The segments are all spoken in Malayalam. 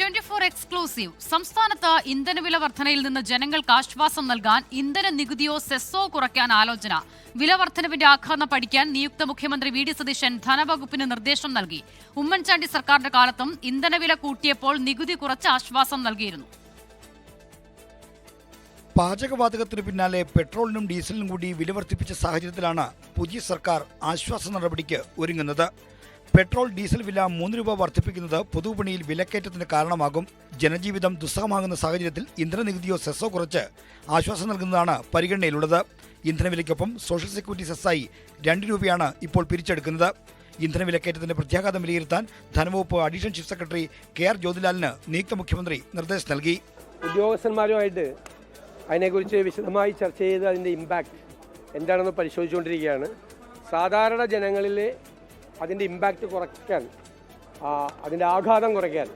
24 എക്സ്ക്ലൂസീവ്. സംസ്ഥാനത്ത് ഇന്ധനവില വർധനയിൽ നിന്ന് ജനങ്ങൾക്ക് ആശ്വാസം നൽകാൻ ഇന്ധന നികുതിയോ സെസ്സോ കുറയ്ക്കാൻ ആലോചന. വില വർധനവിന്റെ ആഘാതം പഠിക്കാൻ നിയുക്ത മുഖ്യമന്ത്രി വി ഡി സതീശൻ ധനവകുപ്പിന് നിർദ്ദേശം നൽകി. ഉമ്മൻചാണ്ടി സർക്കാരിന്റെ കാലത്തും ഇന്ധനവില കൂട്ടിയപ്പോൾ നികുതി കുറച്ച് ആശ്വാസം നൽകിയിരുന്നു. പാചകവാതകത്തിന് പിന്നാലെ പെട്രോളിനും ഡീസലിനും കൂടി വില വർദ്ധിപ്പിച്ച സാഹചര്യത്തിലാണ് പുതിയ സർക്കാർ ആശ്വാസ നടപടിക്ക് ഒരുങ്ങുന്നത്. പെട്രോൾ ഡീസൽ വില 3 രൂപ വർദ്ധിപ്പിക്കുന്നത് പൊതുവിപണിയിൽ വിലക്കയറ്റത്തിന് കാരണമാകും. ജനജീവിതം ദുസ്സഹമാകുന്ന സാഹചര്യത്തിൽ ഇന്ധന നികുതിയോ സെസ്സോ കുറച്ച് ആശ്വാസം നൽകുന്നതാണ് പരിഗണനയിലുള്ളത്. ഇന്ധനവിലയ്ക്കൊപ്പം സോഷ്യൽ സെക്യൂരിറ്റി സെസ്സായി 2 രൂപയാണ് ഇപ്പോൾ പിരിച്ചെടുക്കുന്നത്. ഇന്ധന വിലക്കയറ്റത്തിന്റെ പ്രത്യാഘാതം വിലയിരുത്താൻ ധനവകുപ്പ് അഡീഷണൽ ചീഫ് സെക്രട്ടറി KR ജ്യോതിലാലിന് നിയുക്ത മുഖ്യമന്ത്രി നിർദ്ദേശം നൽകി. ഉദ്യോഗസ്ഥന്മാരുമായിട്ട് അതിനെക്കുറിച്ച് വിശദമായി ചർച്ച ചെയ്ത് അതിൻ്റെ ഇമ്പാക്റ്റ് എന്താണെന്ന് പരിശോധിച്ചുകൊണ്ടിരിക്കുകയാണ്. സാധാരണ ജനങ്ങളിലെ അതിൻ്റെ ഇമ്പാക്റ്റ് കുറയ്ക്കാൻ, അതിൻ്റെ ആഘാതം കുറയ്ക്കാൻ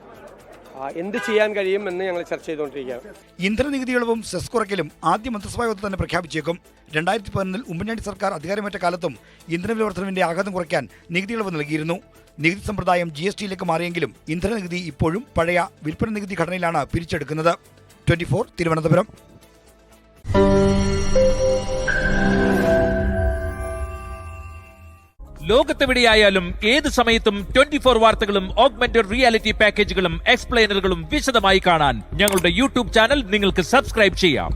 എന്ത് ചെയ്യാൻ കഴിയുമെന്ന് ഞങ്ങൾ ചർച്ച ചെയ്തുകൊണ്ടിരിക്കുകയാണ്. ഇന്ധന നികുതി ഇളവും സെസ് കുറയ്ക്കലും ആദ്യ മന്ത്രിസഭാ യോഗത്തിൽ തന്നെ പ്രഖ്യാപിച്ചേക്കും. 2011 ഉമ്മൻചാണ്ടി സർക്കാർ അധികാരമേറ്റ കാലത്തും ഇന്ധനവില വർധനവിന്റെ ആഘാതം കുറയ്ക്കാൻ നികുതി ഇളവ് നൽകിയിരുന്നു. നികുതി സമ്പ്രദായം GSTയിലേക്ക് മാറിയെങ്കിലും ഇന്ധന നികുതി ഇപ്പോഴും പഴയ വിൽപ്പന നികുതി ഘടനയിലാണ് പിരിച്ചെടുക്കുന്നത്. 24 തിരുവനന്തപുരം. ലോകത്തെവിടെയായാലും ഏത് സമയത്തും 24 വാർത്തകളും ഓഗ്മെന്റഡ് റിയാലിറ്റി പാക്കേജുകളും എക്സ്പ്ലെയിനറുകളും വിശദമായി കാണാൻ ഞങ്ങളുടെ YouTube ചാനൽ നിങ്ങൾക്ക് സബ്സ്ക്രൈബ് ചെയ്യാം.